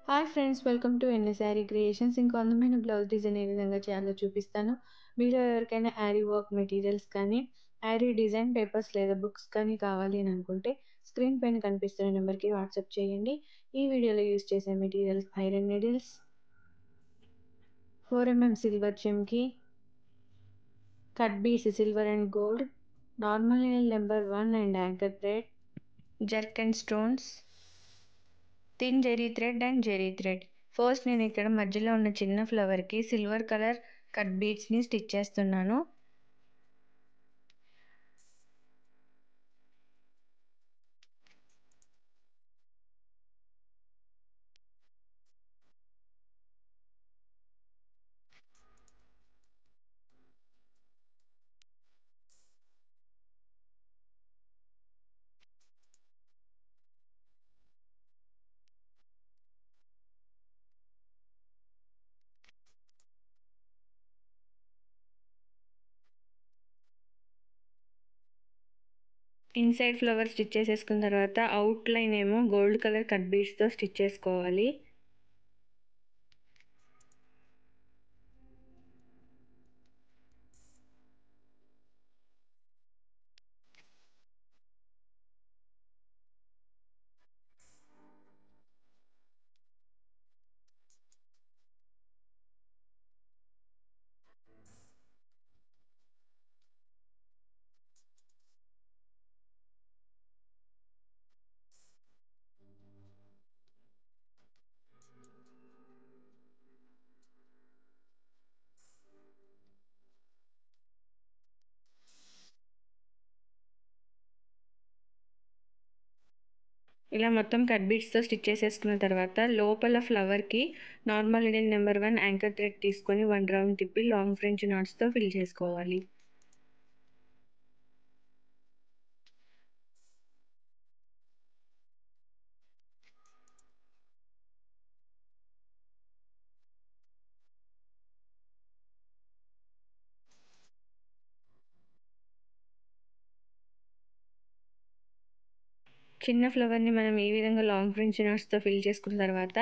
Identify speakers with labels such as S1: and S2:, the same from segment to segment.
S1: Hi friends, welcome to sari creations. ఇంకో అందమైన blouse design ఏ విధంగా చేయాలో చూపిస్తాను. మీలో ఎవరికైనా యారీ వర్క్ మెటీరియల్స్ కానీ, యారీ డిజైన్ పేపర్స్ లేదా బుక్స్ కానీ కావాలి అని అనుకుంటే స్క్రీన్ పైన కనిపిస్తున్న నెంబర్కి వాట్సాప్ చేయండి. ఈ వీడియోలో యూస్ చేసే మెటీరియల్స్ ఐరన్ నీడిల్స్, 4 సిల్వర్ చెమ్కి, cut beads silver and gold, normal needle number 1 and anchor thread, zircon stones, thin zari thread and zari thread. First నేను ఇక్కడ మధ్యలో ఉన్న చిన్న ఫ్లవర్కి సిల్వర్ కలర్ కట్ బీడ్స్ని స్టిచ్ చేస్తున్నాను. ఇన్సైడ్ ఫ్లవర్ స్టిచ్ చేసేసుకున్న తర్వాత అవుట్ లైన్ ఏమో గోల్డ్ కలర్ కట్ బీడ్స్తో స్టిచ్ చేసుకోవాలి. ఇలా మొత్తం కట్ బీడ్స్తో స్టిచ్ చేసేసుకున్న తర్వాత లోపల ఫ్లవర్కి normal needle number 1 anchor thread తీసుకొని 1 రౌండ్ తిప్పి లాంగ్ ఫ్రెంచ్ నాట్స్తో ఫిల్ చేసుకోవాలి. చిన్న ఫ్లవర్ని మనం ఈ విధంగా లాంగ్ ఫ్రెంచ్ నాట్స్తో ఫిల్ చేసుకున్న తర్వాత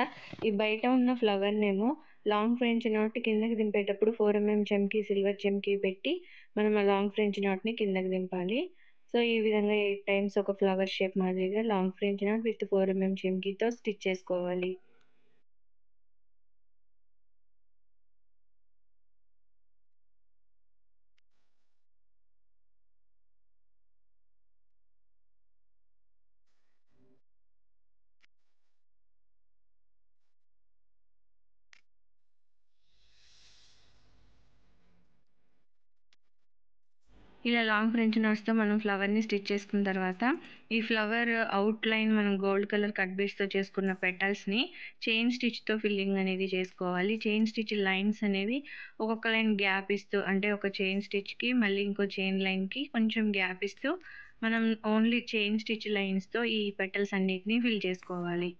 S1: ఈ బయట ఉన్న ఫ్లవర్నేమో లాంగ్ ఫ్రెంచ్ నాట్ కిందకి దింపేటప్పుడు 4 చెమ్కి సిల్వర్ చెమ్కి పెట్టి మనం ఆ లాంగ్ ఫ్రెంచ్ నాట్ని కిందకి దింపాలి. సో ఈ విధంగా 8 టైమ్స్ ఒక ఫ్లవర్ షేప్ మాదిరిగా లాంగ్ ఫ్రెంచ్ నాట్ విత్ 4 చెమ్కీతో స్టిచ్ చేసుకోవాలి. ఇలా లాంగ్ ఫ్రెంచ్ నాట్స్తో మనం ఫ్లవర్ని స్టిచ్ చేసుకున్న తర్వాత ఈ ఫ్లవర్ అవుట్ లైన్ మనం గోల్డ్ కలర్ కట్ బీడ్స్తో చేసుకున్న పెటల్స్ని చైన్ స్టిచ్తో ఫిల్లింగ్ అనేది చేసుకోవాలి. చైన్ స్టిచ్ లైన్స్ అనేవి ఒక్కొక్క లైన్ గ్యాప్ ఇస్తూ, అంటే ఒక చైన్ స్టిచ్కి మళ్ళీ ఇంకో చైన్ లైన్కి కొంచెం గ్యాప్ ఇస్తూ మనం ఓన్లీ చైన్ స్టిచ్ లైన్స్తో ఈ పెటల్స్ అన్నిటిని ఫిల్ చేసుకోవాలి.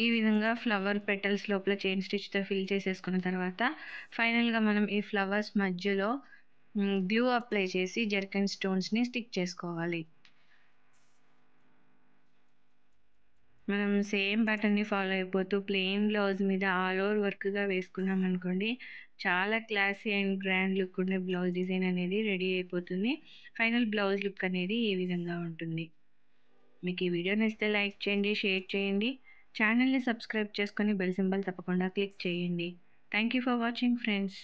S1: ఈ విధంగా ఫ్లవర్ పెటల్స్ లోపల చైన్ స్టిచ్తో ఫిల్ చేసేసుకున్న తర్వాత ఫైనల్గా మనం ఈ ఫ్లవర్స్ మధ్యలో గ్లూ అప్లై చేసి జర్కన్ స్టోన్స్ని స్టిక్ చేసుకోవాలి. మనం సేమ్ ప్యాటర్న్‌ని ఫాలో అయిపోతూ ప్లెయిన్ బ్లౌజ్ మీద ఆల్ ఓవర్ వర్క్‌గా వేసుకున్నామనుకోండి, చాలా క్లాసీ అండ్ గ్రాండ్ లుక్ ఉండే బ్లౌజ్ డిజైన్ అనేది రెడీ అయిపోతుంది. ఫైనల్ బ్లౌజ్ లుక్ అనేది ఈ విధంగా ఉంటుంది. మీకు ఈ వీడియో నచ్చితే లైక్ చేయండి, షేర్ చేయండి. ఛానల్‌ని సబ్స్క్రైబ్ చేసుకొని బెల్ సింబల్ తప్పకుండా క్లిక్ చేయండి. Thank you for watching friends.